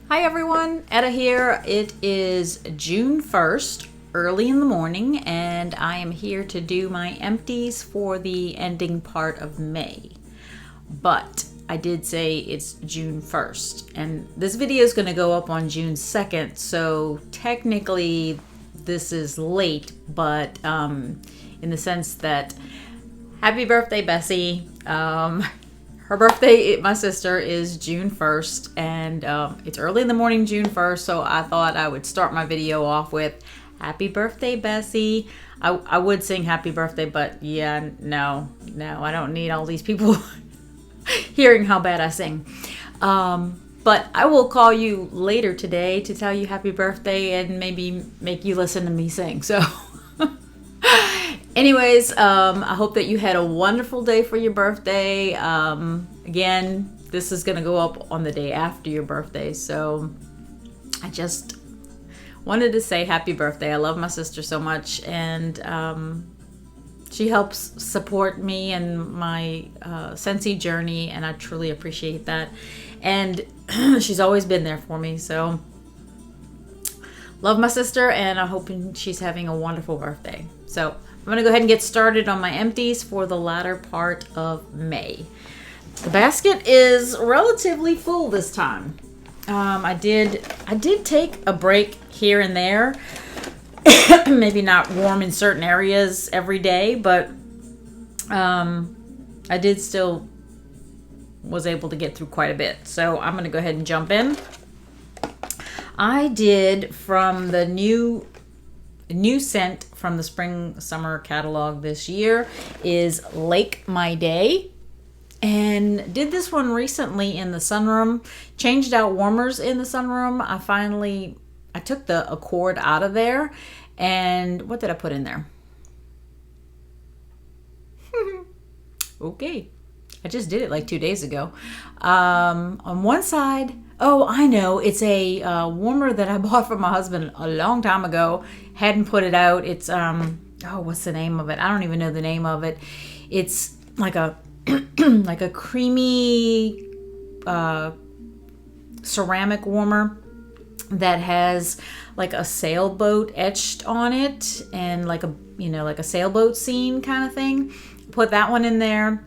Hi everyone, Etta here. It is June 1st, early in the morning, and I am here to do my empties for the ending part of May. But I did say it's June 1st, and this video is going to go up on June 2nd, so technically this is late, but in the sense that happy birthday, Bessie. Her birthday, my sister, is June 1st, and it's early in the morning, June 1st, so I thought I would start my video off with happy birthday, Bessie. I would sing happy birthday, but yeah, no, I don't need all these people hearing how bad I sing. But I will call you later today to tell you happy birthday and maybe make you listen to me sing, so... Anyways, I hope that you had a wonderful day for your birthday. Again, this is going to go up on the day after your birthday, so I just wanted to say happy birthday. I love my sister so much, and she helps support me and my Scentsy journey, and I truly appreciate that. And she's always been there for me, so love my sister, and I'm hoping she's having a wonderful birthday. So I'm going to go ahead and get started on my empties for the latter part of May. The basket is relatively full this time. I did take a break here and there. Maybe not warm in certain areas every day, but I did still was able to get through quite a bit. So I'm going to go ahead and jump in. I did from the new scent from the spring summer catalog this year is Lake My Day, and did this one recently in the sunroom. Changed out warmers in the sunroom. I took the Accord out of there, and what did I put in there? Okay, I just did it like 2 days ago. On one side, oh, I know, it's a warmer that I bought for my husband a long time ago. Hadn't put it out. It's oh, what's the name of it? I don't even know the name of it. It's like a like a creamy ceramic warmer that has like a sailboat etched on it, and like a sailboat scene kind of thing. Put that one in there,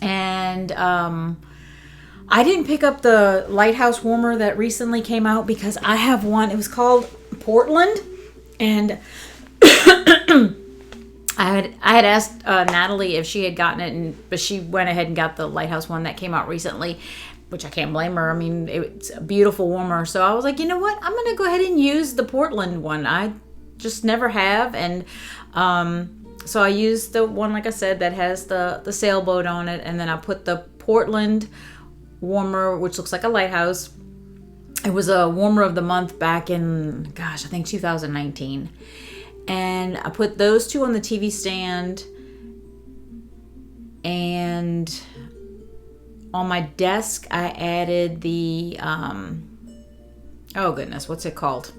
and I didn't pick up the Lighthouse warmer that recently came out because I have one. It was called Portland, and I had asked Natalie if she had gotten it, but she went ahead and got the Lighthouse one that came out recently, which I can't blame her. I mean, it's a beautiful warmer. So I was like, you know what? I'm going to go ahead and use the Portland one. I just never have, and so I used the one, like I said, that has the sailboat on it, and then I put the Portland warmer, which looks like a lighthouse. It was a warmer of the month back in, gosh, I think 2019. And I put those two on the TV stand, and on my desk I added the oh goodness, what's it called?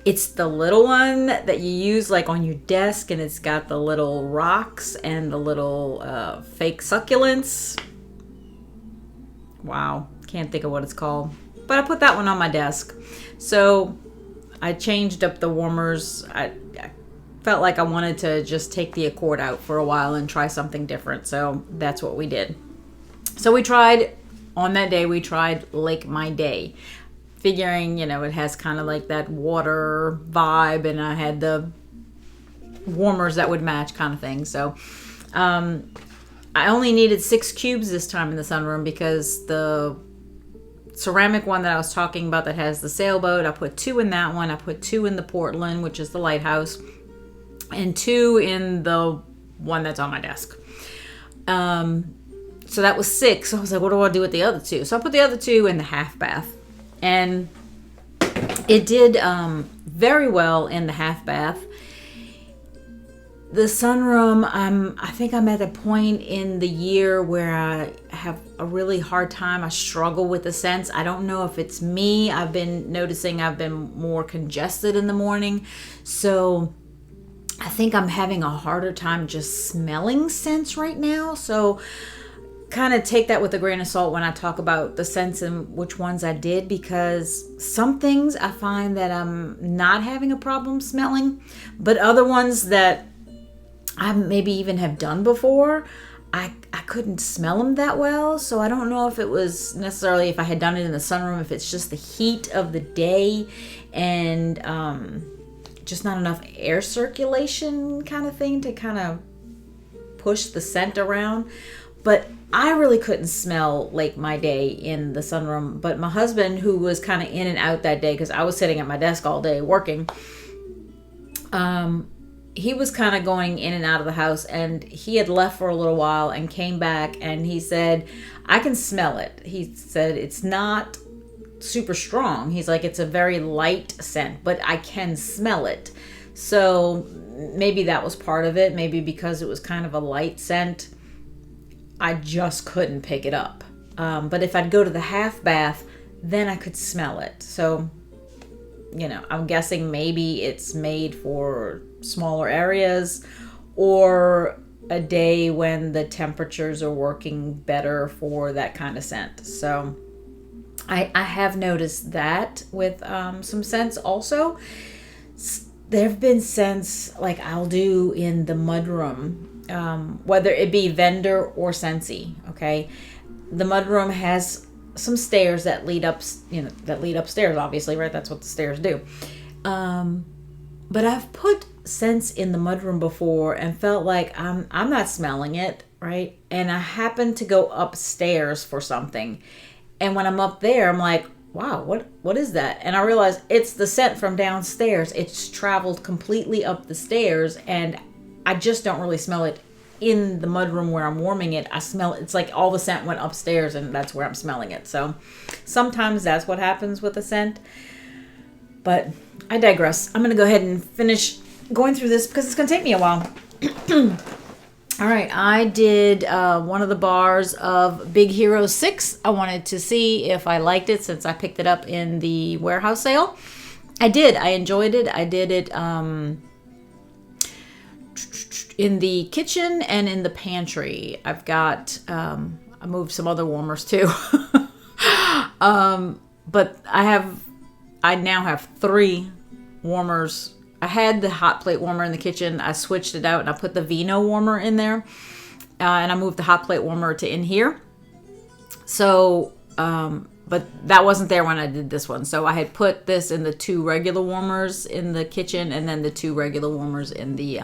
It's the little one that you use like on your desk, and it's got the little rocks and the little fake succulents. Wow, can't think of what it's called. But I put that one on my desk. So I changed up the warmers. I felt like I wanted to just take the Accord out for a while and try something different. So that's what we did. So on that day, we tried Lake My Day. Figuring, it has kind of like that water vibe, and I had the warmers that would match kind of thing. So I only needed 6 cubes this time in the sunroom because the ceramic one that I was talking about that has the sailboat, I put 2 in that one. I put 2 in the Portland, which is the lighthouse, and 2 in the one that's on my desk. So that was 6. So I was like, what do I do with the other 2? So I put the other 2 in the half bath. And it did very well in the half bath. The sunroom, I think I'm at the point in the year where I have a really hard time. I struggle with the scents. I don't know if it's me. I've been noticing I've been more congested in the morning. So I think I'm having a harder time just smelling scents right now. So kind of take that with a grain of salt when I talk about the scents and which ones I did, because some things I find that I'm not having a problem smelling, but other ones that I maybe even have done before, I couldn't smell them that well. So I don't know if it was necessarily if I had done it in the sunroom, if it's just the heat of the day and just not enough air circulation kind of thing to kind of push the scent around. But I really couldn't smell Lake My Day in the sunroom. But my husband, who was kind of in and out that day because I was sitting at my desk all day working, he was kind of going in and out of the house, and he had left for a little while and came back, and he said, I can smell it. He said, it's not super strong. He's like, it's a very light scent, but I can smell it. So maybe that was part of it. Maybe because it was kind of a light scent, I just couldn't pick it up. But if I'd go to the half bath, then I could smell it. So, you know, I'm guessing maybe it's made for smaller areas or a day when the temperatures are working better for that kind of scent. So I have noticed that with some scents also. There have been scents like I'll do in the mudroom, whether it be vendor or Scentsy, okay? The mudroom has some stairs that lead up, that lead upstairs, obviously, right? That's what the stairs do. But I've put scents in the mudroom before and felt like I'm not smelling it, right? And I happened to go upstairs for something. And when I'm up there, I'm like, wow, what is that? And I realized it's the scent from downstairs. It's traveled completely up the stairs, and I just don't really smell it in the mudroom where I'm warming it. I smell it's like all the scent went upstairs, and that's where I'm smelling it. So sometimes that's what happens with a scent. But I digress. I'm going to go ahead and finish going through this because it's going to take me a while. All right, I did one of the bars of Big Hero 6. I wanted to see if I liked it since I picked it up in the warehouse sale. I did. I enjoyed it. I did it in the kitchen and in the pantry. I've got, I moved some other warmers too. But I now have 3 warmers. I had the hot plate warmer in the kitchen. I switched it out and I put the Vino warmer in there. And I moved the hot plate warmer to in here. So, but that wasn't there when I did this one. So I had put this in the 2 regular warmers in the kitchen and then the 2 regular warmers in the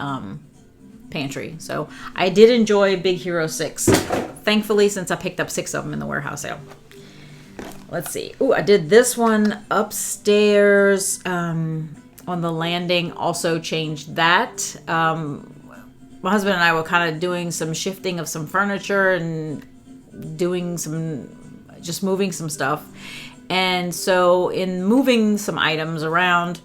pantry. So I did enjoy Big Hero 6. Thankfully, since I picked up 6 of them in the warehouse sale. Let's see. Oh, I did this one upstairs on the landing. Also changed that. My husband and I were kind of doing some shifting of some furniture and doing just moving some stuff. And so in moving some items around,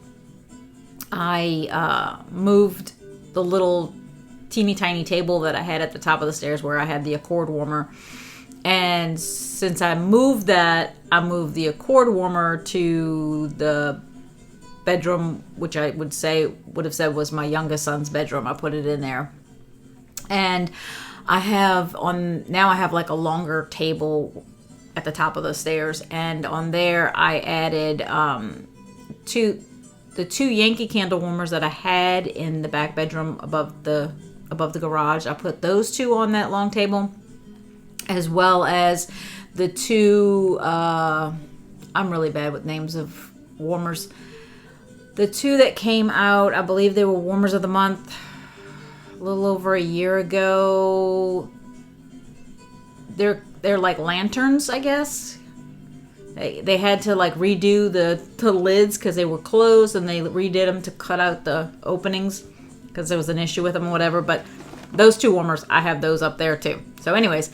I moved the little teeny tiny table that I had at the top of the stairs where I had the Accord warmer. And since I moved that, I moved the Accord warmer to the bedroom, which I would have said was my youngest son's bedroom. I put it in there. And I have like a longer table at the top of the stairs, and on there I added the 2 Yankee candle warmers that I had in the back bedroom above the garage. I put those 2 on that long table, as well as the 2 I'm really bad with names of warmers. The 2 that came out, I believe they were warmers of the month a little over a year ago. They're like lanterns, I guess. They had to like redo the lids because they were closed, and they redid them to cut out the openings because there was an issue with them or whatever. But those 2 warmers, I have those up there too. So anyways,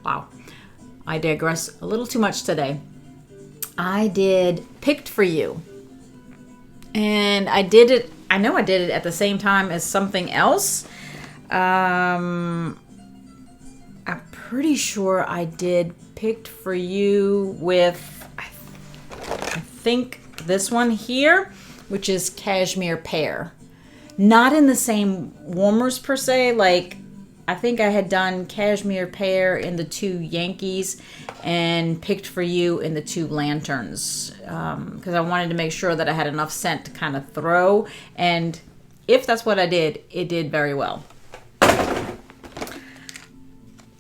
wow. I digress a little too much today. I did Picked for You. And I did it, I know I did it at the same time as something else. I'm pretty sure I did Picked for You with, I think this one here, which is Cashmere Pear. Not in the same warmers per se, like I think I had done Cashmere Pear in the 2 Yankees and Picked for You in the 2 Lanterns, because I wanted to make sure that I had enough scent to kind of throw, and if that's what I did, it did very well.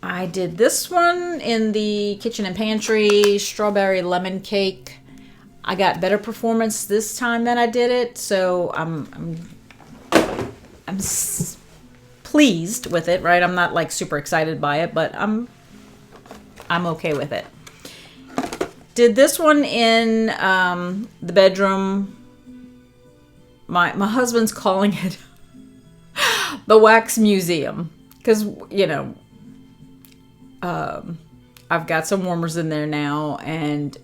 I did this one in the Kitchen and Pantry, Strawberry Lemon Cake. I got better performance this time than I did it, so I'm pleased with it, right? I'm not like super excited by it, but I'm okay with it. Did this one in the bedroom. My husband's calling it the Wax Museum, because, you know, I've got some warmers in there now, and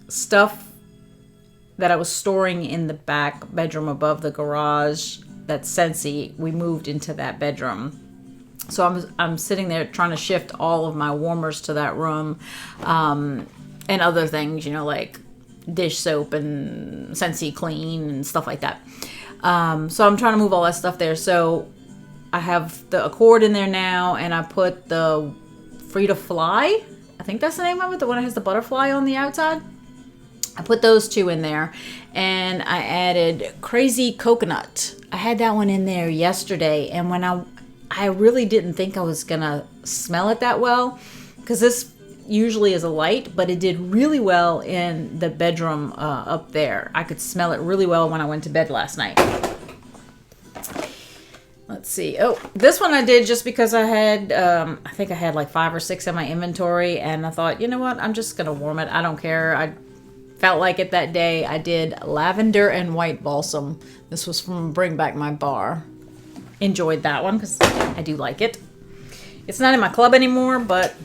stuff that I was storing in the back bedroom above the garage, that's Scentsy, we moved into that bedroom. So I'm sitting there trying to shift all of my warmers to that room, and other things, you know, like dish soap and Scentsy Clean and stuff like that. So I'm trying to move all that stuff there. So I have the Accord in there now, and I put the Free to Fly, I think that's the name of it, the one that has the butterfly on the outside. I put those 2 in there, and I added Crazy Coconut. I had that one in there yesterday, and when I really didn't think I was gonna smell it that well, because this usually is a light, but it did really well in the bedroom up there. I could smell it really well when I went to bed last night. Let's see. Oh, this one I did just because I had, I think I had like 5 or 6 in my inventory, and I thought, you know what, I'm just gonna warm it. I don't care. I felt like it that day. I did Lavender and White Balsam. This was from Bring Back My Bar. Enjoyed that one because I do like it. It's not in my club anymore, but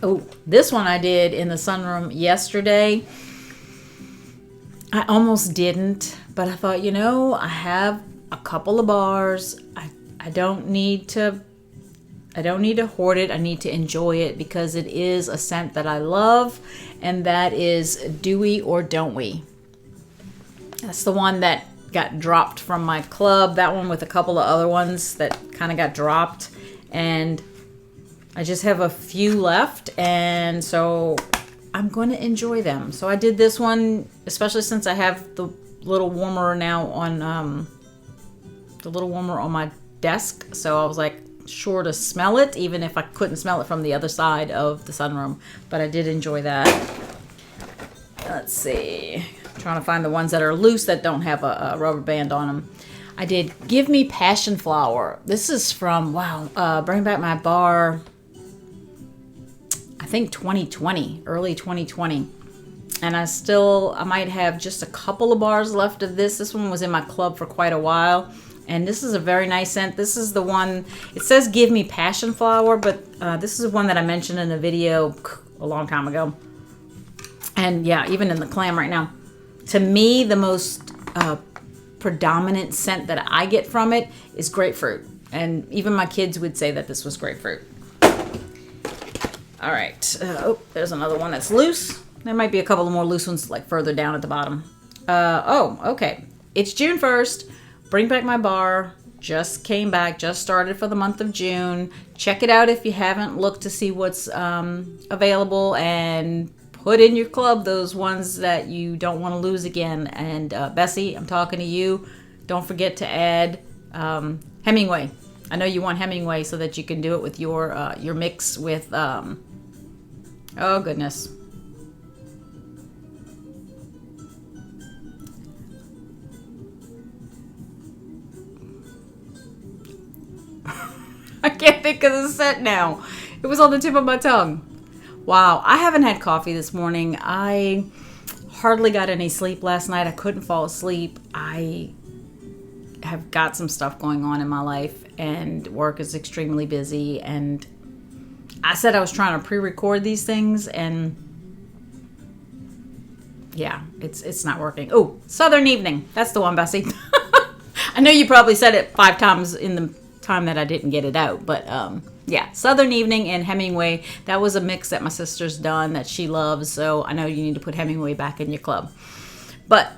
oh, this one I did in the sunroom yesterday. I almost didn't, but I thought, you know, I have a couple of bars. I don't need to hoard it. I need to enjoy it because it is a scent that I love, and that is Dewy or Don't We. That's the one that got dropped from my club. That one with a couple of other ones that kind of got dropped, and I just have a few left, and so I'm going to enjoy them. So I did this one, especially since I have the little warmer now on my desk. So I was like sure to smell it, even if I couldn't smell it from the other side of the sunroom. But I did enjoy that. Let's see. I'm trying to find the ones that are loose that don't have a rubber band on them. I did Give Me Passion Flower. This is from, Bring Back My Bar, I think 2020, early 2020. And I might have just a couple of bars left of this. This one was in my club for quite a while. And this is a very nice scent. This is the one, it says Give Me Passion Flower, but this is one that I mentioned in a video a long time ago. And yeah, even in the clam right now. To me, the most predominant scent that I get from it is grapefruit. And even my kids would say that this was grapefruit. All right. There's another one that's loose. There might be a couple of more loose ones like further down at the bottom. Okay. It's June 1st. Bring Back My Bar just came back, just started for the month of June. Check it out if you haven't looked to see what's available, and put in your club those ones that you don't want to lose again. And Bessie, I'm talking to you. Don't forget to add Hemingway. I know you want Hemingway so that you can do it with your mix with, oh goodness. I can't think of the scent now. It was on the tip of my tongue. Wow, I haven't had coffee this morning. I hardly got any sleep last night. I couldn't fall asleep. I have got some stuff going on in my life, and work is extremely busy. And I said I was trying to pre-record these things, and yeah, it's not working. Oh, Southern Evening. That's the one, Bessie. I know you probably said it 5 times in the time that I didn't get it out, but yeah, Southern Evening and Hemingway. That was a mix that my sister's done that she loves, so I know you need to put Hemingway back in your club. But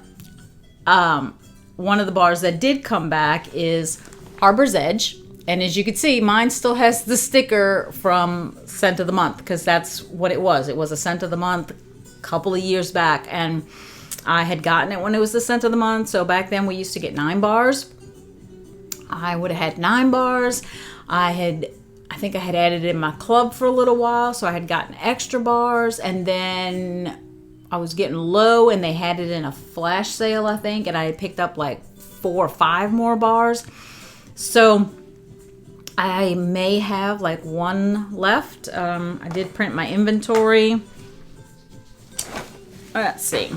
one of the bars that did come back is Harbor's Edge. And as you can see, mine still has the sticker from Scent of the Month, because that's what it was. It was a Scent of the Month a couple of years back, and I had gotten it when it was the Scent of the Month. So back then we used to get 9 bars. I would have had 9 bars. I think I had added it in my club for a little while, so I had gotten extra bars, and then I was getting low and they had it in a flash sale, I think, and I had picked up like 4 or 5 more bars. So I may have like 1 left. I did print my inventory. Let's see.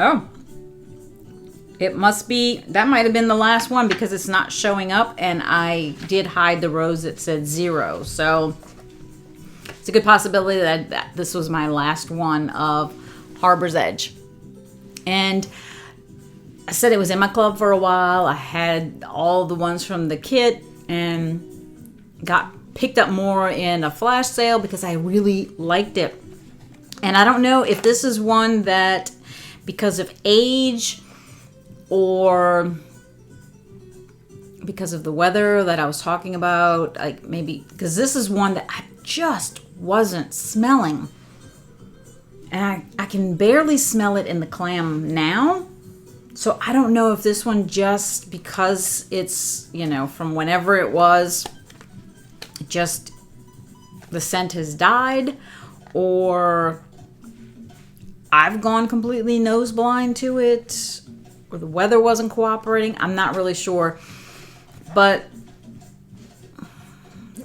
Oh, it must be, that might have been the last one because it's not showing up, and I did hide the rows that said 0. So it's a good possibility that this was my last one of Harbor's Edge. And I said it was in my club for a while. I had all the ones from the kit and picked up more in a flash sale because I really liked it. And I don't know if this is one that, because of age or because of the weather that I was talking about, like maybe because this is one that I just wasn't smelling. And I can barely smell it in the clam now. So I don't know if this one, just because it's, from whenever it was, just the scent has died, or I've gone completely nose blind to it, or the weather wasn't cooperating. I'm not really sure. But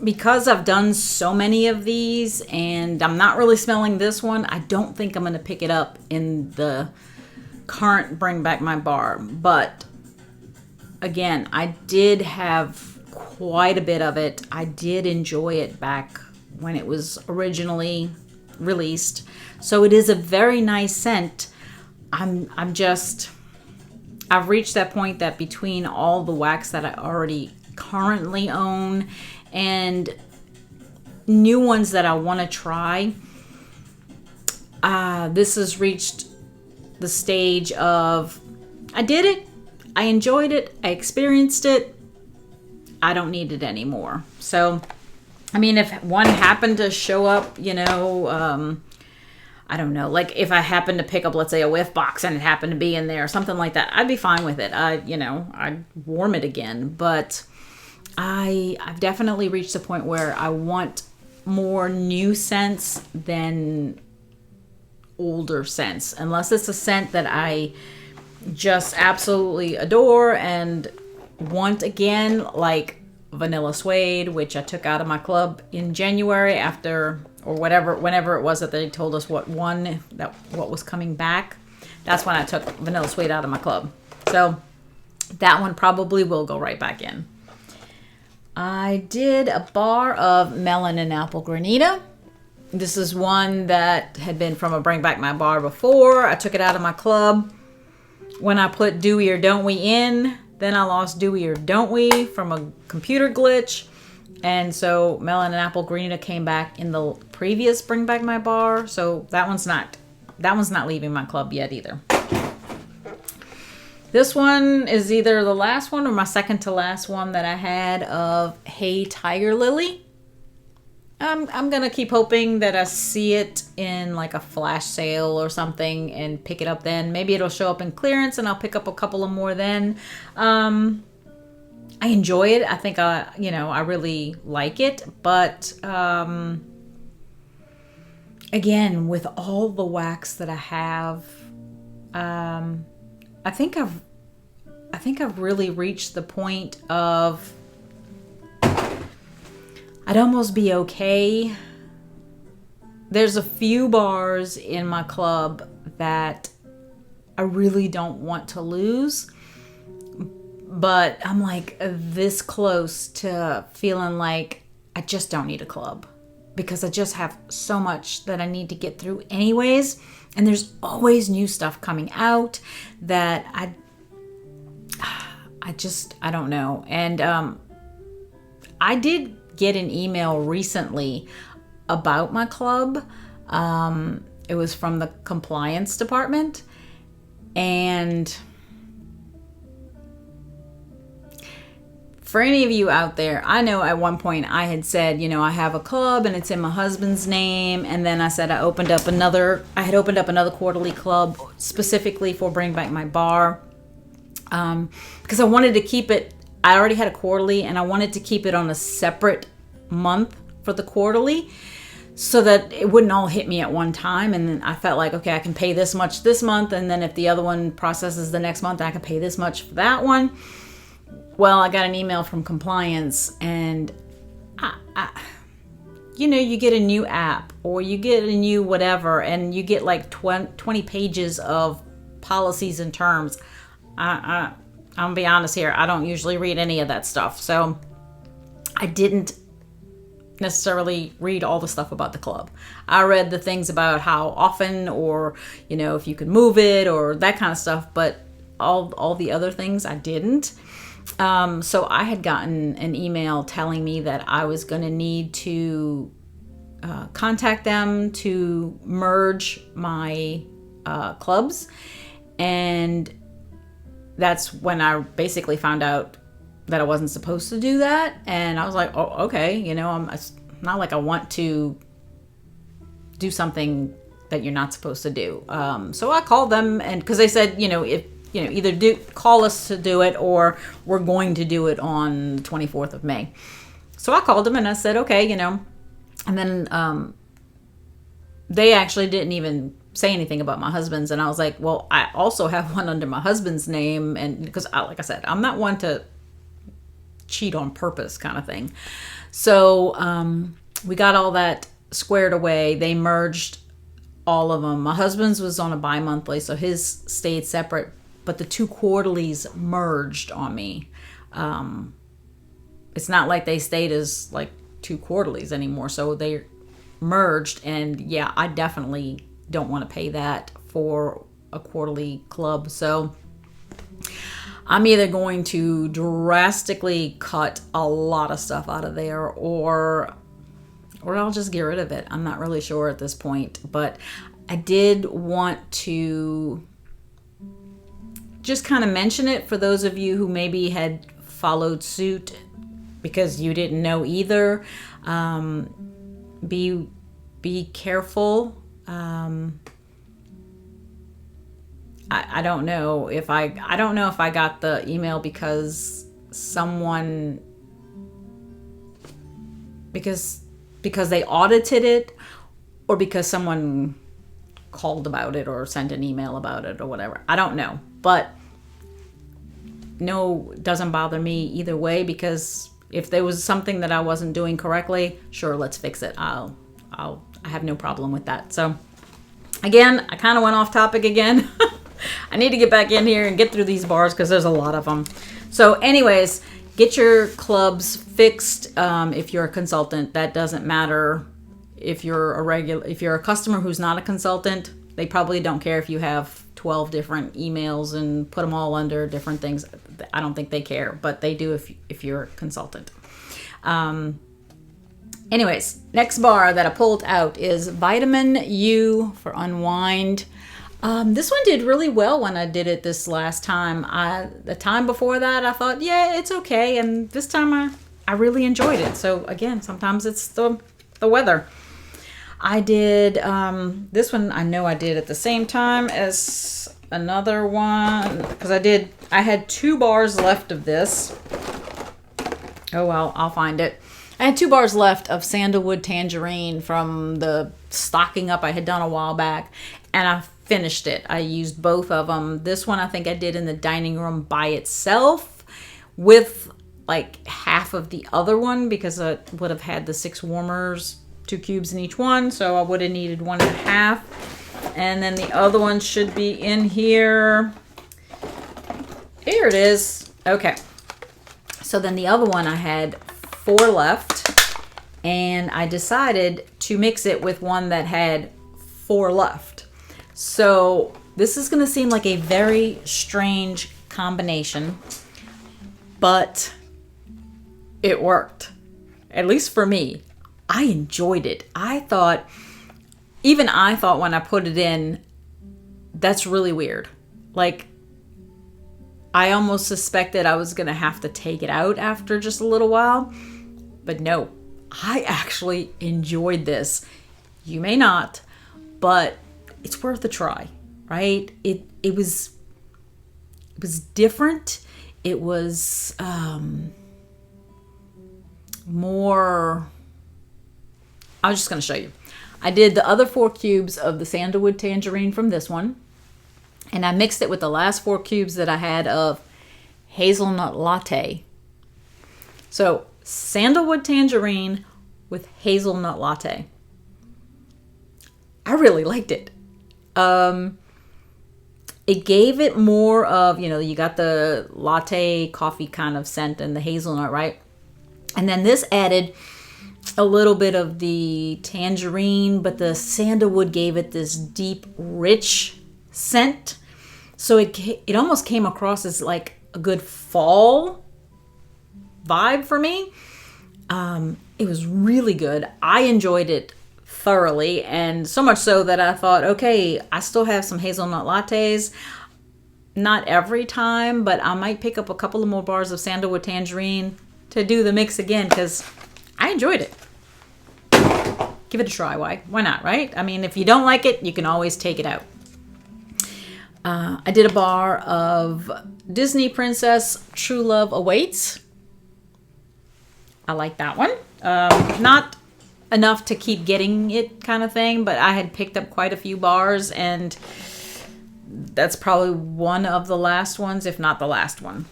because I've done so many of these and I'm not really smelling this one, I don't think I'm going to pick it up in the current Bring Back My Bar. But again, I did have quite a bit of it. I did enjoy it back when it was originally released. So it is a very nice scent. I've reached that point that between all the wax that I already currently own and new ones that I want to try, this has reached the stage of, I did it, I enjoyed it, I experienced it, I don't need it anymore. So, I mean, if one happened to show up, I don't know, like if I happened to pick up, let's say, a whiff box and it happened to be in there, something like that, I'd be fine with it. I'd warm it again. But I've definitely reached the point where I want more new scents than older scents, unless it's a scent that I just absolutely adore and want again, like Vanilla Suede, which I took out of my club in January after, or whenever it was that they told us what was coming back. That's when I took Vanilla Suede out of my club. So that one probably will go right back in. I did a bar of Melon and Apple Granita. This is one that had been from a Bring Back My Bar before. I took it out of my club when I put Do We or Don't We in. Then I lost Do We or Don't We from a computer glitch. And so Melon and Apple Granita came back in the previous Bring Back My Bar. So that one's not leaving my club yet either. This one is either the last one or my second to last one that I had of Hey Tiger Lily. I'm going to keep hoping that I see it in like a flash sale or something and pick it up then. Maybe it'll show up in clearance and I'll pick up a couple of more then. I enjoy it. I think I really like it. But again, with all the wax that I have, I think I've really reached the point of I'd almost be okay. There's a few bars in my club that I really don't want to lose, but I'm like this close to feeling like I just don't need a club because I just have so much that I need to get through anyways. And there's always new stuff coming out that I don't know. And I did get an email recently about my club. It was from the compliance department. And for any of you out there, I know at one point I had said, I have a club and it's in my husband's name. And then I said I had opened up another quarterly club specifically for Bring Back My Bar. Because I wanted to keep it, I already had a quarterly and I wanted to keep it on a separate month for the quarterly so that it wouldn't all hit me at one time. And then I felt like, okay, I can pay this much this month. And then if the other one processes the next month, I can pay this much for that one. Well, I got an email from compliance and you get a new app or you get a new whatever and you get like 20 pages of policies and terms. I'm gonna be honest here. I don't usually read any of that stuff. So I didn't necessarily read all the stuff about the club. I read the things about how often or, if you could move it or that kind of stuff. But all the other things I didn't. So I had gotten an email telling me that I was going to need to contact them to merge my clubs. And that's when I basically found out that I wasn't supposed to do that. And I was like, oh, okay. It's not like I want to do something that you're not supposed to do. So I called them and because they said, if either call us to do it or we're going to do it on the 24th of May. So I called them and I said, okay, and then they actually didn't even say anything about my husband's. And I was like, well, I also have one under my husband's name. And because like I said, I'm not one to cheat on purpose kind of thing. So we got all that squared away. They merged all of them. My husband's was on a bi-monthly, so his stayed separate. But the two quarterlies merged on me. It's not like they stayed as like two quarterlies anymore. So they merged. And yeah, I definitely don't want to pay that for a quarterly club. So I'm either going to drastically cut a lot of stuff out of there or I'll just get rid of it. I'm not really sure at this point. But I did want to just kind of mention it for those of you who maybe had followed suit because you didn't know either. Be careful. I don't know if I got the email because they audited it or because someone called about it or sent an email about it or whatever. I don't know. But no, it doesn't bother me either way because if there was something that I wasn't doing correctly, sure, let's fix it. I have no problem with that. So again, I kind of went off topic again. I need to get back in here and get through these bars because there's a lot of them. So anyways, get your clubs fixed. If you're a consultant, that doesn't matter. If you're a customer who's not a consultant, they probably don't care if you have 12 different emails and put them all under different things. I don't think they care, but they do if you're a consultant. Anyways, next bar that I pulled out is Vitamin U for Unwind. This one did really well when I did it this last time. The time before that, I thought, yeah, it's okay. And this time I really enjoyed it. So again, sometimes it's the weather. I did this one. I know I did at the same time as another one because I had 2 bars left of this. Oh well, I'll find it. I had 2 bars left of Sandalwood Tangerine from the stocking up I had done a while back, and I finished it. I used both of them. This one I think I did in the dining room by itself with like half of the other one because I would have had the 6 warmers, 2 cubes in each one, so I would have needed 1.5. And then the other one should be in here. Here it is. Okay. So then the other one I had 4 left, and I decided to mix it with one that had 4 left. So this is going to seem like a very strange combination, but it worked. At least for me. I enjoyed it. I thought even I thought when I put it in, that's really weird. Like, I almost suspected I was going to have to take it out after just a little while. But no, I actually enjoyed this. You may not, but it's worth a try, right? It was different. It was more... I was just going to show you. I did the other 4 cubes of the sandalwood tangerine from this one. And I mixed it with the last 4 cubes that I had of hazelnut latte. So sandalwood tangerine with hazelnut latte. I really liked it. It gave it more of, you got the latte coffee kind of scent and the hazelnut, right? And then this added a little bit of the tangerine, but the sandalwood gave it this deep, rich scent. So it almost came across as like a good fall vibe for me. It was really good. I enjoyed it thoroughly, and so much so that I thought, okay, I still have some hazelnut lattes. Not every time, but I might pick up a couple of more bars of sandalwood tangerine to do the mix again, because I enjoyed it. Give it a try. Why not, right? I mean, if you don't like it, you can always take it out. I did a bar of Disney Princess True Love Awaits. I like that one. Not enough to keep getting it kind of thing, but I had picked up quite a few bars, and that's probably one of the last ones, if not the last one.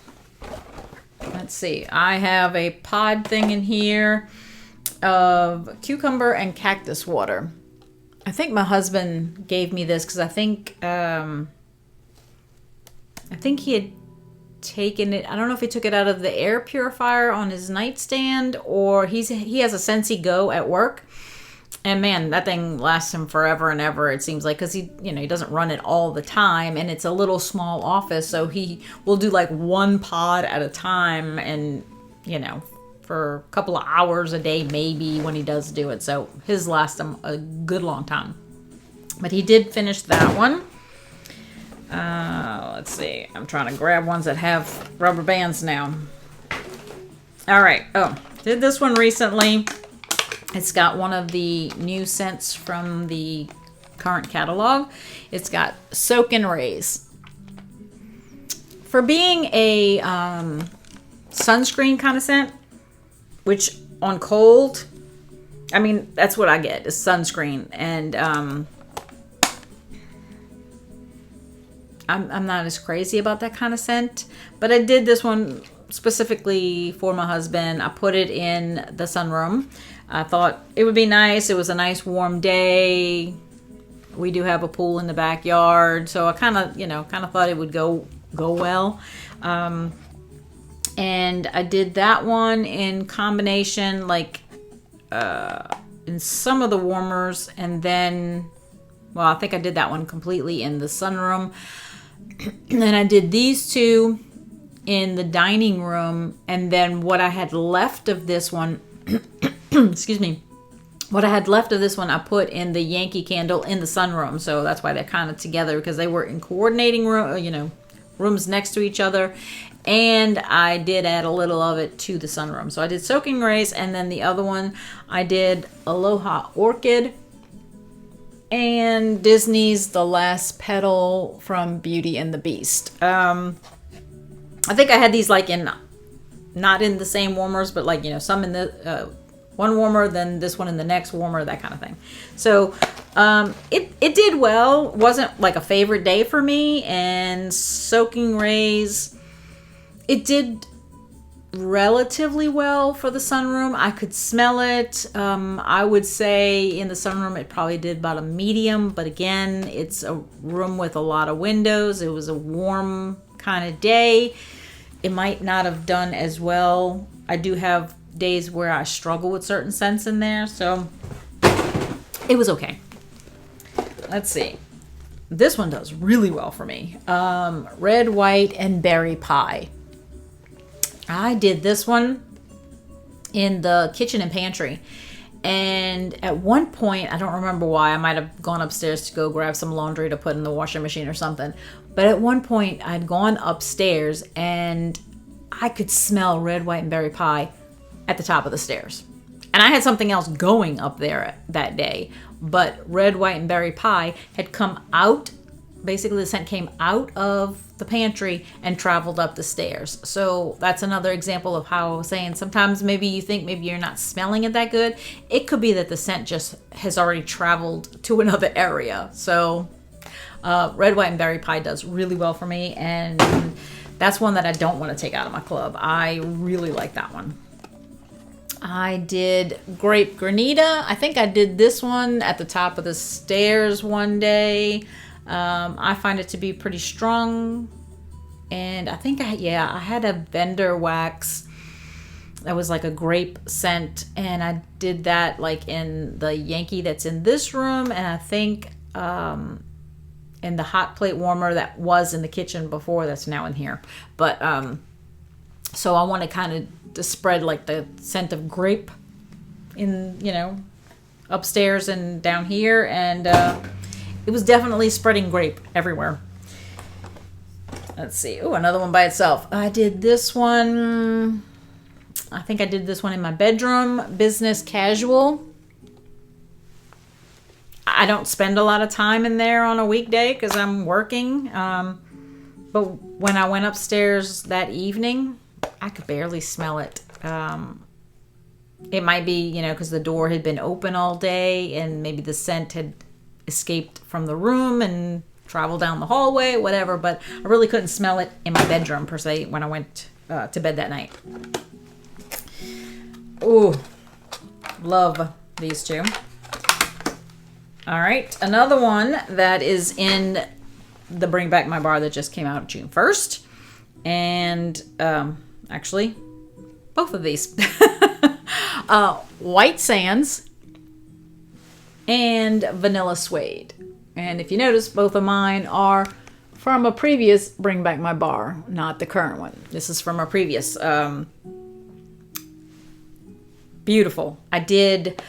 Let's see. I have a pod thing in here of cucumber and cactus water. I think my husband gave me this because I think he had taken it. I don't know if he took it out of the air purifier on his nightstand, or he has a Scentsy Go at work. And man, that thing lasts him forever and ever, it seems like, because he doesn't run it all the time, and it's a little small office, so he will do like 1 pod at a time, and for a couple of hours a day maybe when he does do it. So his lasts him a good long time. But he did finish that one. Let's see. I'm trying to grab ones that have rubber bands now. All right. Oh, did this one recently. It's got one of the new scents from the current catalog. It's got Soak and Raise. For being a sunscreen kind of scent, which on cold, I mean, that's what I get, is sunscreen. And I'm not as crazy about that kind of scent, but I did this one specifically for my husband. I put it in the sunroom. I thought it would be nice. It was a nice warm day. We do have a pool in the backyard, so I kind of thought it would go well. And I did that one in combination, in some of the warmers, and then, I think I did that one completely in the sunroom. And then I did these 2 in the dining room, and then what I had left of this one, excuse me, what I had left of this one, I put in the Yankee Candle in the sunroom. So that's why they're kind of together, because they were in coordinating rooms next to each other. And I did add a little of it to the sunroom. So I did Soaking Rays, and then the other one I did Aloha Orchid and Disney's The Last Petal from Beauty and the Beast. I think I had these not in the same warmers, but some in the one warmer, then this one in the next warmer, that kind of thing. So it did well. Wasn't like a favorite day for me. And Soaking Rays, it did relatively well for the sunroom. I could smell it. I would say in the sunroom it probably did about a medium, but again, it's a room with a lot of windows. It was a warm kind of day. It might not have done as well. I do have days where I struggle with certain scents in there, so it was okay. Let's see. This one does really well for me. Red, White, and Berry Pie. I did this one in the kitchen and pantry, And at one point, I don't remember why, I might have gone upstairs to go grab some laundry to put in the washing machine or something. But at one point, I'd gone upstairs and I could smell red, white, and berry pie at the top of the stairs. And I had something else going up there that day. But red, white, and berry pie had come out. Basically, the scent came out of the pantry and traveled up the stairs. So that's another example of how I was saying sometimes maybe you think maybe you're not smelling it that good. It could be that the scent just has already traveled to another area. So red, white, and berry pie does really well for me. And that's one that I don't want to take out of my club. I really like that one. I did grape granita. I think I did this one at the top of the stairs one day. I find it to be pretty strong, and I think I had a vendor wax that was like a grape scent, and I did that like in the Yankee that's in this room, and I think in the hot plate warmer that was in the kitchen before, that's now in here. But so I want to kind of to spread like the scent of grape in, upstairs and down here, and it was definitely spreading grape everywhere. Let's see. Oh, another one by itself. I did this one. I think I did this one in my bedroom. Business casual. I don't spend a lot of time in there on a weekday because I'm working. But when I went upstairs that evening, I could barely smell it. It might be, because the door had been open all day and maybe the scent had escaped from the room and traveled down the hallway, whatever, but I really couldn't smell it in my bedroom per se when I went to bed that night. Ooh, love these two. All right, another one that is in the Bring Back My Bar that just came out June 1st. And actually, both of these. White Sands and Vanilla Suede. And if you notice, both of mine are from a previous Bring Back My Bar, not the current one. This is from a previous. Beautiful. I did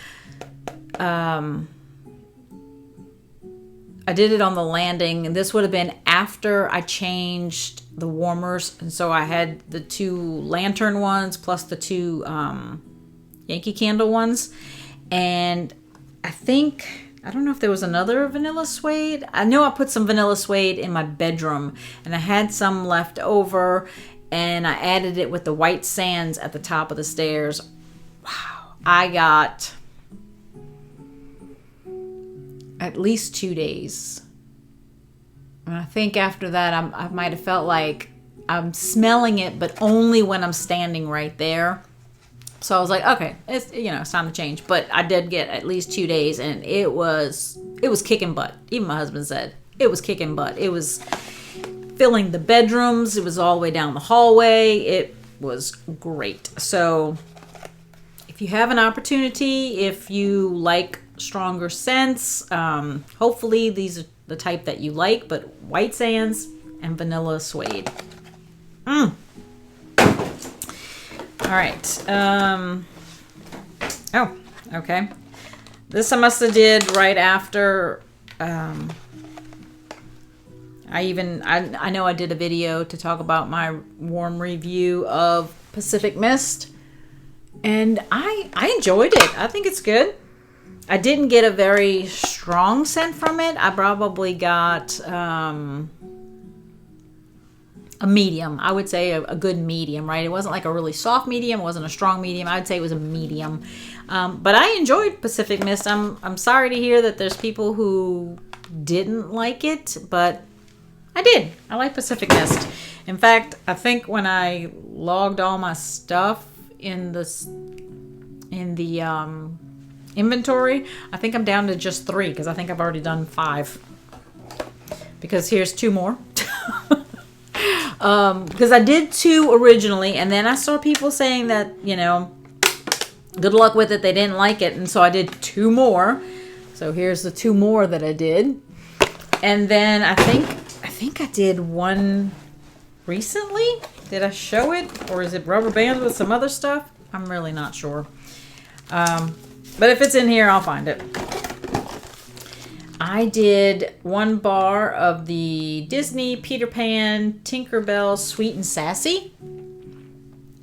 it on the landing, and this would have been after I changed the warmers, and so I had the 2 lantern ones plus the 2 Yankee Candle ones, and I don't know if there was another vanilla suede. I know I put some vanilla suede in my bedroom, and I had some left over, and I added it with the White Sands at the top of the stairs. Wow. I got at least 2 days. And I think after that, I might have felt like I'm smelling it, but only when I'm standing right there. So I was like, okay, it's time to change. But I did get at least 2 days, and it was kicking butt. Even my husband said it was kicking butt. It was filling the bedrooms. It was all the way down the hallway. It was great. So if you have an opportunity, if you like stronger scents, hopefully these are the type that you like, but White Sands and Vanilla Suede. All right. Oh, okay. This I must have did right after. I know I did a video to talk about my warm review of Pacific Mist, and I enjoyed it. I think it's good. I didn't get a very strong scent from it. I probably got a medium. I would say a good medium, right? It wasn't like a really soft medium. It wasn't a strong medium. I would say it was a medium. But I enjoyed Pacific Mist. I'm sorry to hear that there's people who didn't like it, but I did. I like Pacific Mist. In fact, I think when I logged all my stuff in the inventory, I think I'm down to just 3 because I think I've already done 5. Because here's 2 more. Because I did 2 originally, and then I saw people saying that, good luck with it, they didn't like it, and so I did 2 more. So here's the 2 more that I did. And then I think I did one recently. Did I show it? Or is it rubber bands with some other stuff? I'm really not sure. But if it's in here, I'll find it. I did 1 bar of the Disney Peter Pan Tinkerbell Sweet and Sassy.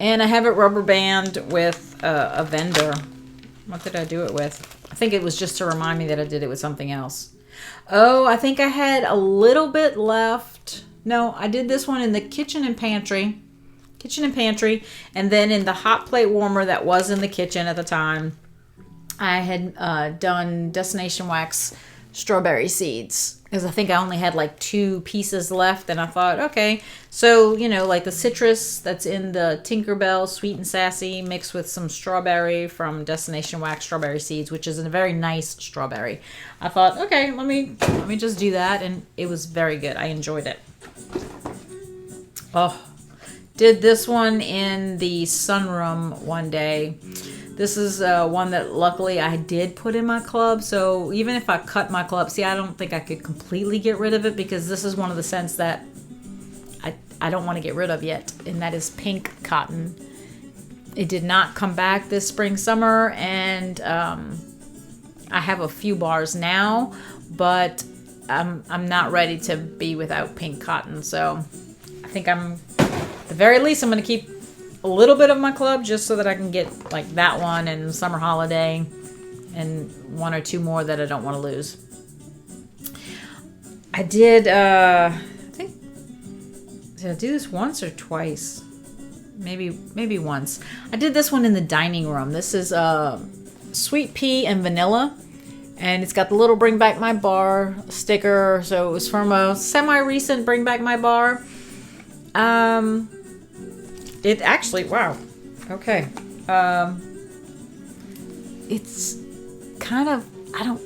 And I have it rubber band with a vendor. What did I do it with? I think it was just to remind me that I did it with something else. Oh, I think I had a little bit left. No, I did this one in the kitchen and pantry. And then in the hot plate warmer that was in the kitchen at the time, I had done Destination Wax strawberry seeds, because I think I only had like 2 pieces left, and I thought, okay, so like the citrus that's in the Tinkerbell Sweet and Sassy mixed with some strawberry from Destination Wax strawberry seeds, which is a very nice strawberry. I thought, okay, let me just do that, and it was very good. I enjoyed it. Oh, did this one in the sunroom one day. This is one that luckily I did put in my club. So even if I cut my club, see, I don't think I could completely get rid of it, because this is one of the scents that I don't want to get rid of yet. And that is pink cotton. It did not come back this spring, summer. And I have a few bars now, but I'm not ready to be without pink cotton. So I think at the very least, I'm going to keep a little bit of my club just so that I can get like that one and Summer Holiday and 1 or 2 more that I don't want to lose. I did, I think, did I do this once or twice? Maybe once. I did this one in the dining room. This is sweet pea and vanilla, and it's got the little Bring Back My Bar sticker. So it was from a semi-recent Bring Back My Bar. It actually, wow. Okay. It's kind of,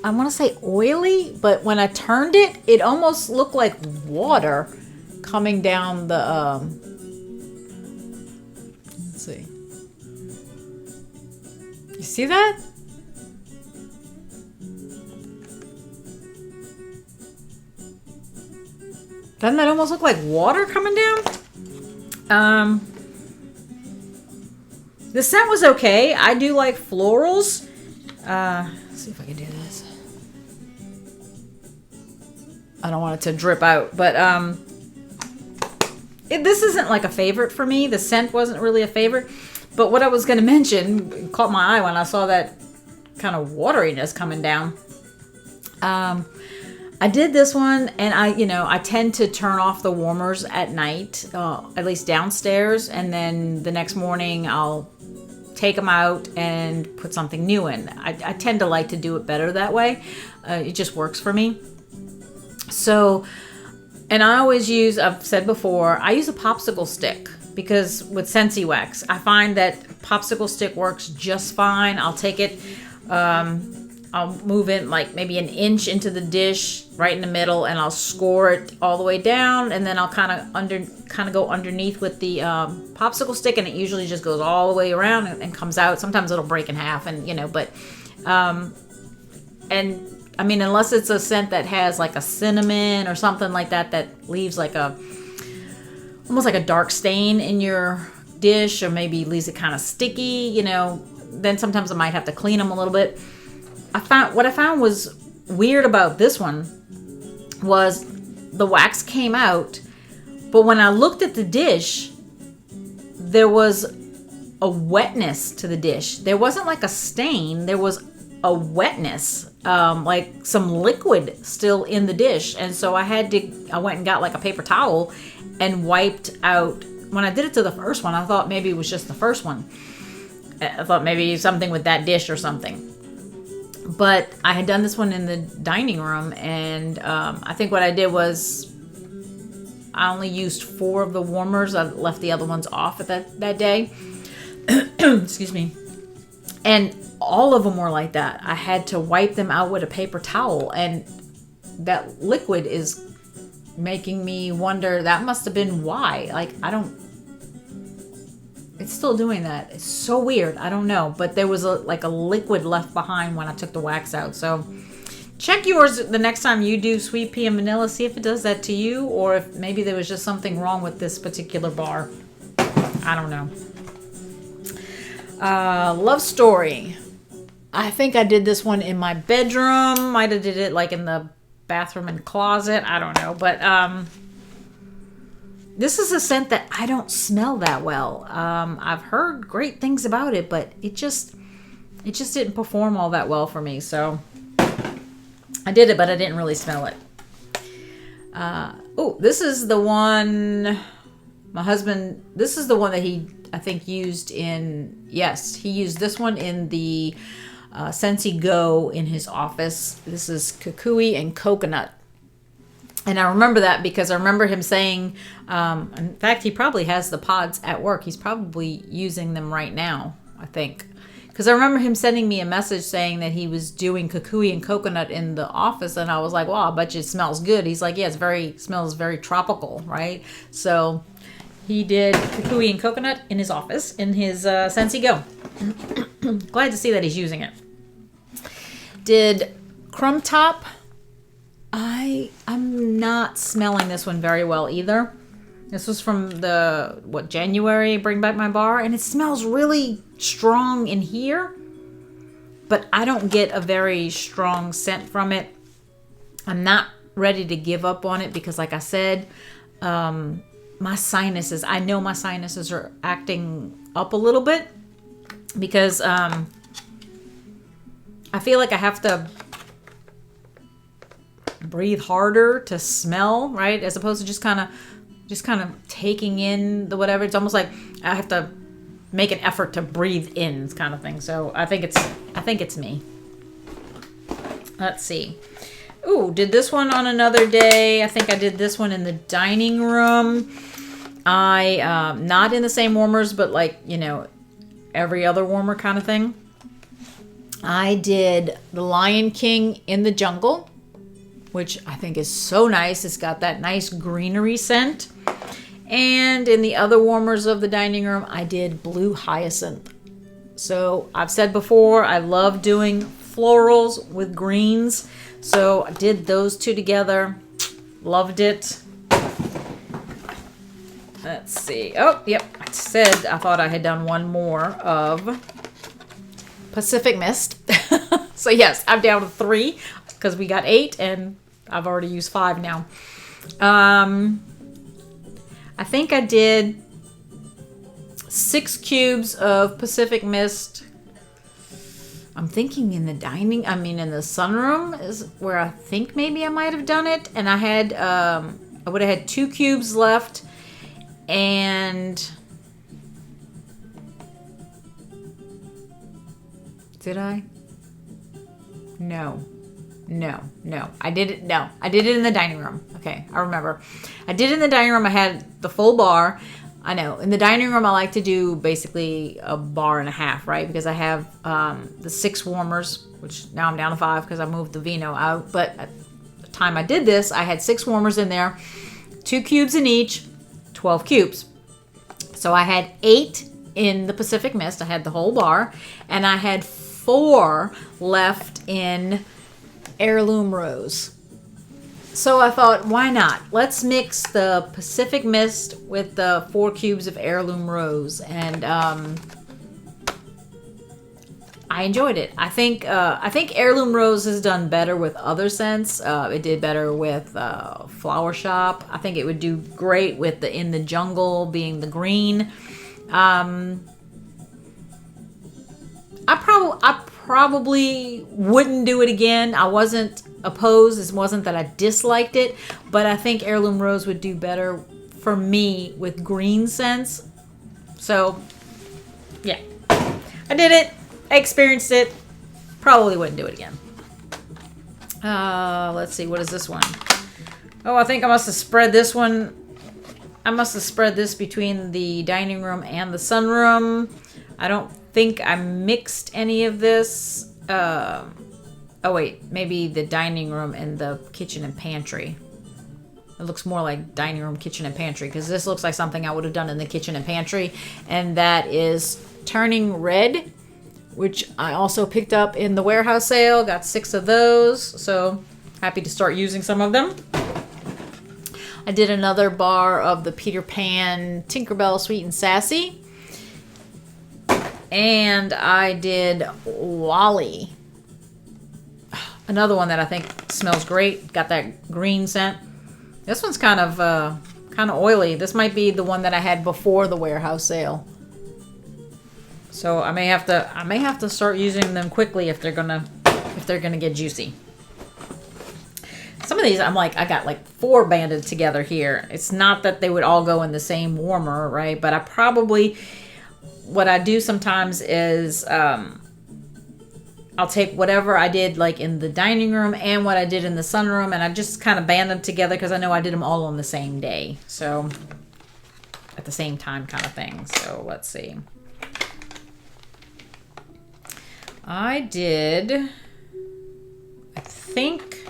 I want to say oily, but when I turned it, it almost looked like water coming down the, let's see. You see that? Doesn't that almost look like water coming down? The scent was okay. I do like florals. Let's see if I can do this. I don't want it to drip out, but this isn't like a favorite for me. The scent wasn't really a favorite. But what I was going to mention caught my eye when I saw that kind of wateriness coming down. I did this one, and I tend to turn off the warmers at night, at least downstairs, and then the next morning I'll take them out and put something new in. I tend to like to do it better that way. It just works for me. So, and I always use, I've said before, I use a popsicle stick, because with Scentsy Wax, I find that popsicle stick works just fine. I'll take it, I'll move it like maybe an inch into the dish right in the middle, and I'll score it all the way down, and then I'll kind of go underneath with the popsicle stick, and it usually just goes all the way around and comes out. Sometimes it'll break in half, and but and I mean, unless it's a scent that has like a cinnamon or something like that that leaves like almost like a dark stain in your dish, or maybe leaves it kind of sticky, then sometimes I might have to clean them a little bit. What I found was weird about this one was the wax came out, but when I looked at the dish, there was a wetness to the dish. There wasn't like a stain. There was a wetness, like some liquid still in the dish. And so I went and got like a paper towel and wiped out. When I did it to the first one, I thought maybe it was just the first one. I thought maybe something with that dish or something. But I had done this one in the dining room, and I think what I did was I only used 4 of the warmers. I left the other ones off at that day. Excuse me. And all of them were like that. I had to wipe them out with a paper towel, and that liquid is making me wonder, that must have been why. It's still doing that. It's so weird. I don't know. But there was a liquid left behind when I took the wax out. So check yours the next time you do sweet pea and vanilla. See if it does that to you, or if maybe there was just something wrong with this particular bar. I don't know. Love story. I think I did this one in my bedroom. Might have did it like in the bathroom and closet. I don't know. But this is a scent that I don't smell that well. I've heard great things about it, but it just didn't perform all that well for me. So I did it, but I didn't really smell it. Oh, this is the one my husband, this is the one that he, I think, used in, yes, he used this one in the Scentsy Go in his office. This is kukui and coconut. And I remember that because I remember him saying, in fact, he probably has the pods at work. He's probably using them right now, I think. Because I remember him sending me a message saying that he was doing kukui and coconut in the office. And I was like, well, I bet you it smells good. He's like, yeah, smells very tropical, right? So he did kukui and coconut in his office, in his Scentsy Go. Glad to see that he's using it. Did Crumb Top. I'm not smelling this one very well either. This was from the, January, Bring Back My Bar, and it smells really strong in here, but I don't get a very strong scent from it. I'm not ready to give up on it because, like I said, my sinuses, I know my sinuses are acting up a little bit because I feel like I have to breathe harder to smell, right? As opposed to just kind of taking in the whatever. It's almost like I have to make an effort to breathe in, kind of thing. So I think it's me. Let's see. Ooh, did this one on another day. I think I did this one in the dining room. Not in the same warmers, but like, every other warmer kind of thing. I did the Lion King in the Jungle, which I think is so nice. It's got that nice greenery scent. And in the other warmers of the dining room, I did Blue Hyacinth. So I've said before, I love doing florals with greens. So I did those two together. Loved it. Let's see. Oh, yep. I said I thought I had done one more of Pacific Mist. So yes, I'm down to 3 because we got 8 and I've already used 5 now. I think I did 6 cubes of Pacific Mist. I'm thinking in the sunroom is where I think maybe I might have done it. And I would have had 2 cubes left. And did I? No. I did it. No, I did it in the dining room. Okay, I remember. I did it in the dining room. I had the full bar. I know. In the dining room, I like to do basically a bar and a half, right? Because I have the 6 warmers, which now I'm down to 5 because I moved the Vino out. But at the time I did this, I had 6 warmers in there, 2 cubes in each, 12 cubes. So I had 8 in the Pacific Mist. I had the whole bar. And I had 4 left in Heirloom Rose. So I thought, why not? Let's mix the Pacific Mist with the 4 cubes of Heirloom Rose. And I enjoyed it. I think Heirloom Rose has done better with other scents. It did better with Flower Shop. I think it would do great with the In the Jungle being the green. I probably wouldn't do it again. I wasn't opposed. It wasn't that I disliked it, but I think Heirloom Rose would do better for me with green scents. So, yeah. I did it. I experienced it. Probably wouldn't do it again. Let's see. What is this one? Oh, I think I must have spread this one. I must have spread this between the dining room and the sunroom. I don't think I mixed any of this. Oh wait, maybe the dining room and the kitchen and pantry. It looks more like dining room, kitchen, and pantry because this looks like something I would have done in the kitchen and pantry. And that is Turning Red, which I also picked up in the warehouse sale. Got 6 of those, so happy to start using some of them. I did another bar of the Peter Pan Tinkerbell Sweet and Sassy. And I did Wally. Another one that I think smells great. Got that green scent. This one's kind of oily. This might be the one that I had before the warehouse sale. So I may have to start using them quickly if they're gonna get juicy. Some of these I got like 4 banded together here. It's not that they would all go in the same warmer, right? But what I do sometimes is I'll take whatever I did like in the dining room and what I did in the sunroom, and I just kind of band them together because I know I did them all on the same day. So at the same time kind of thing. So let's see. I think,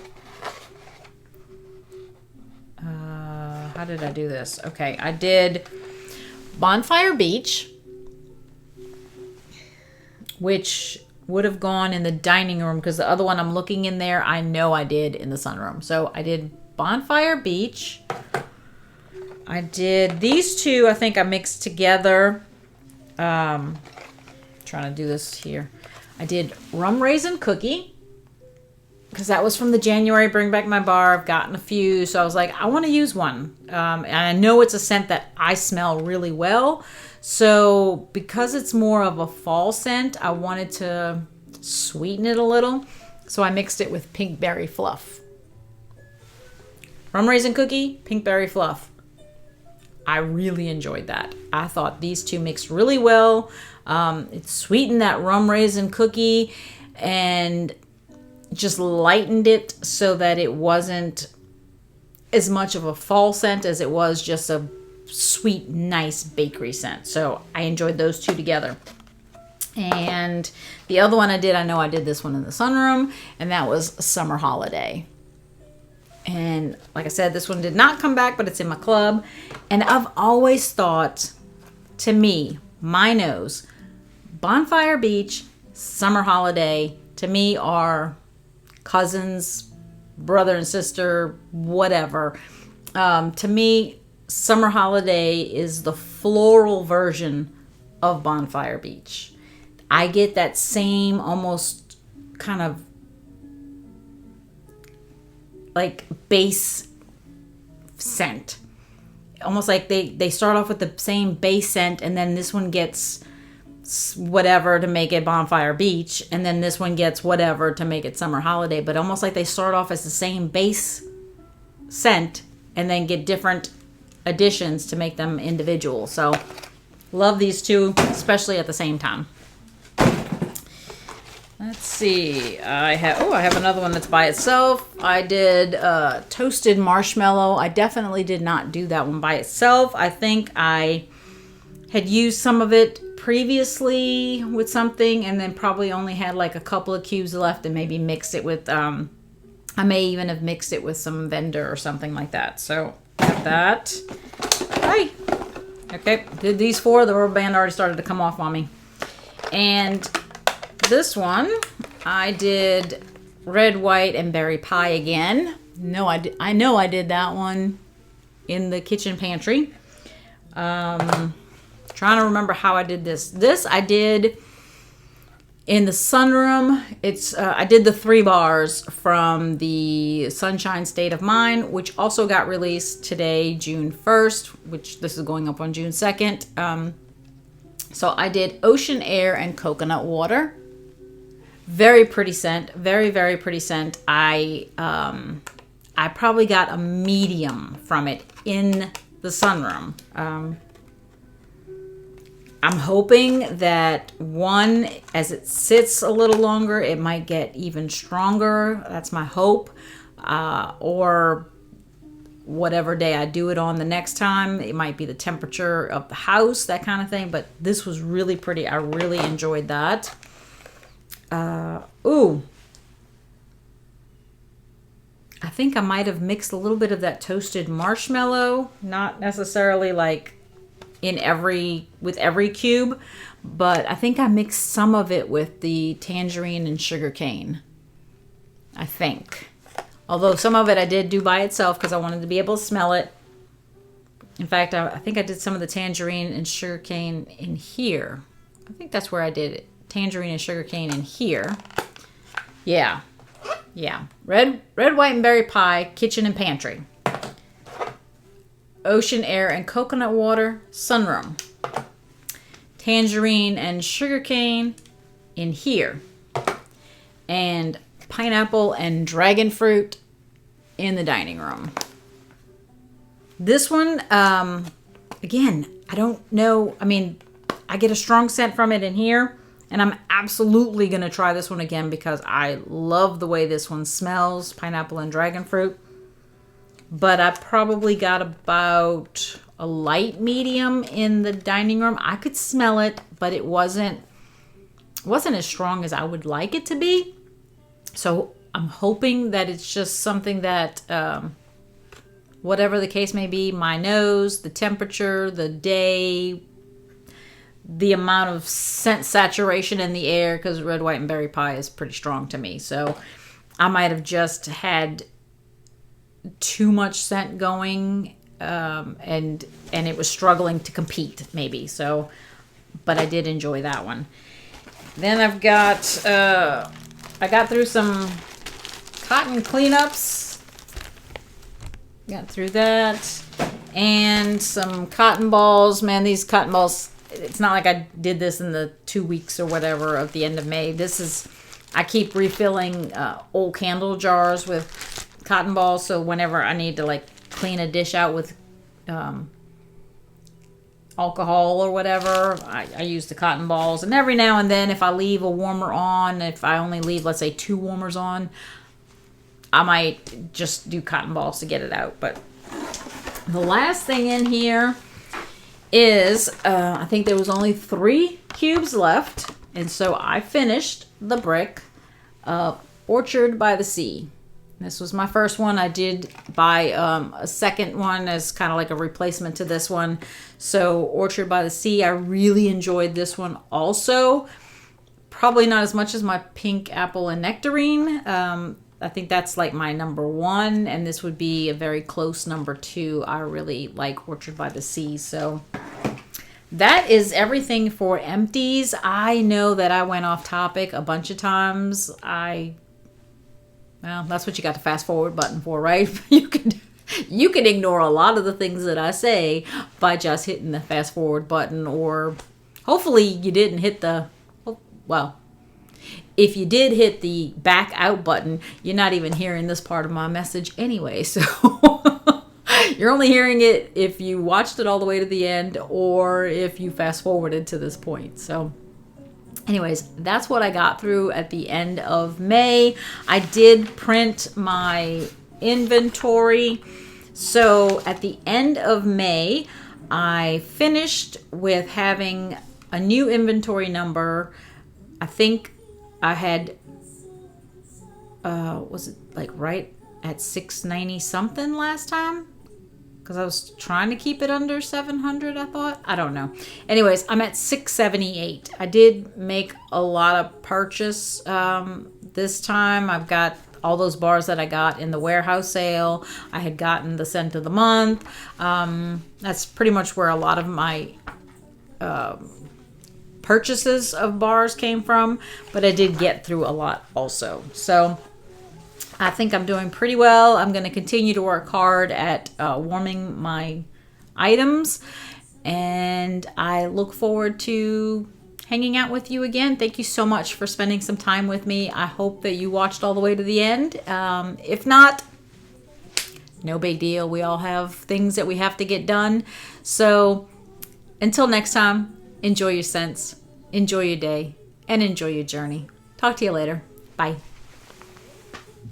how did I do this? Okay, I did Bonfire Beach, which would have gone in the dining room because the other one I'm looking in there, I know I did in the sunroom. So I did Bonfire Beach. I did these two, I think I mixed together. Trying to do this here. I did Rum Raisin Cookie because that was from the January Bring Back My Bar. I've gotten a few, so I was like, I want to use one. And I know it's a scent that I smell really well. So because it's more of a fall scent, I wanted to sweeten it a little. So I mixed it with Pink Berry Fluff. Rum Raisin Cookie, Pink Berry Fluff. I really enjoyed that. I thought these two mixed really well. It sweetened that Rum Raisin Cookie and just lightened it so that it wasn't as much of a fall scent as it was just a sweet, nice bakery scent. So I enjoyed those two together. And the other one I know I did this one in the sunroom, and that was Summer Holiday. And like I said, this one did not come back, but it's in my club. And I've always thought, to me, my nose, Bonfire Beach, Summer Holiday, to me are cousins, brother and sister, whatever. To me, Summer Holiday is the floral version of Bonfire Beach. I get that same almost kind of like base scent. Almost like they start off with the same base scent, and then this one gets whatever to make it Bonfire Beach, and then this one gets whatever to make it Summer Holiday. But almost like they start off as the same base scent and then get different additions to make them individual. So love these two, especially at the same time. Let's see. I have another one that's by itself. I did Toasted Marshmallow. I definitely did not do that one by itself. I think I had used some of it previously with something and then probably only had like a couple of cubes left and maybe mixed it with, I may even have mixed it with some Vendor or something like that. So I have that. Hi. Okay, did these 4. The rubber band already started to come off on me. And this one, I did Red, White, and Berry Pie again. I know I did that one in the kitchen pantry. Trying to remember how I did this. This I did in the sunroom. I did the 3 bars from the Sunshine State of Mind, which also got released today, June 1st, which this is going up on June 2nd. So I did Ocean Air and Coconut Water. Very pretty scent. Very, very pretty scent. I probably got a medium from it in the sunroom. I'm hoping that one, as it sits a little longer, it might get even stronger. That's my hope. Or whatever day I do it on the next time. It might be the temperature of the house, that kind of thing. But this was really pretty. I really enjoyed that. Ooh. I think I might have mixed a little bit of that toasted marshmallow. Not necessarily like with every cube, but I think I mixed some of it with the tangerine and sugar cane. I think. Although some of it I did do by itself because I wanted to be able to smell it. In fact, I think I did some of the tangerine and sugar cane in here. I think that's where I did it. Tangerine and sugarcane in here. Yeah. Yeah. Red, white, and berry pie, kitchen and pantry. Ocean air and coconut water, sunroom. Tangerine and sugarcane in here. And pineapple and dragon fruit in the dining room. This one, again, I don't know. I mean, I get a strong scent from it in here. And I'm absolutely going to try this one again because I love the way this one smells, pineapple and dragon fruit. But I probably got about a light medium in the dining room. I could smell it, but it wasn't as strong as I would like it to be. So I'm hoping that it's just something that, whatever the case may be, my nose, the temperature, the day, the amount of scent saturation in the air, because red, white, and berry pie is pretty strong to me. So I might have just had too much scent going, and it was struggling to compete maybe. So, but I did enjoy that one. Then I've got, I got through some cotton cleanups. Got through that. And some cotton balls. Man, these cotton balls, it's not like I did this in the 2 weeks or whatever of the end of May. This is, I keep refilling old candle jars with cotton balls. So whenever I need to like clean a dish out with alcohol or whatever, I use the cotton balls. And every now and then, if I leave a warmer on, if I only leave, let's say, 2 warmers on, I might just do cotton balls to get it out. But the last thing in here is, I think there was only 3 cubes left. And so I finished the brick Orchard by the Sea. This was my first one. I did buy a second one as kind of like a replacement to this one. So Orchard by the Sea, I really enjoyed this one also. Probably not as much as my pink apple and nectarine. I think that's like my number 1, and this would be a very close number 2. I really like Orchard by the Sea. So that is everything for empties. I know that I went off topic a bunch of times. Well, that's what you got the fast forward button for, right? You can ignore a lot of the things that I say by just hitting the fast forward button, or hopefully you didn't hit the, well, if you did hit the back out button, you're not even hearing this part of my message anyway. So you're only hearing it if you watched it all the way to the end or if you fast forwarded to this point. So anyways, that's what I got through at the end of May. I did print my inventory. So at the end of May, I finished with having a new inventory number. I think I had, was it like right at 690 something last time? Because I was trying to keep it under 700, I thought. I don't know. Anyways, I'm at 678. I did make a lot of purchase this time. I've got all those bars that I got in the warehouse sale. I had gotten the scent of the month. That's pretty much where a lot of my purchases of bars came from. But I did get through a lot also. So I think I'm doing pretty well. I'm going to continue to work hard at warming my items. And I look forward to hanging out with you again. Thank you so much for spending some time with me. I hope that you watched all the way to the end. If not, no big deal. We all have things that we have to get done. So until next time, enjoy your scents, enjoy your day, and enjoy your journey. Talk to you later. Bye.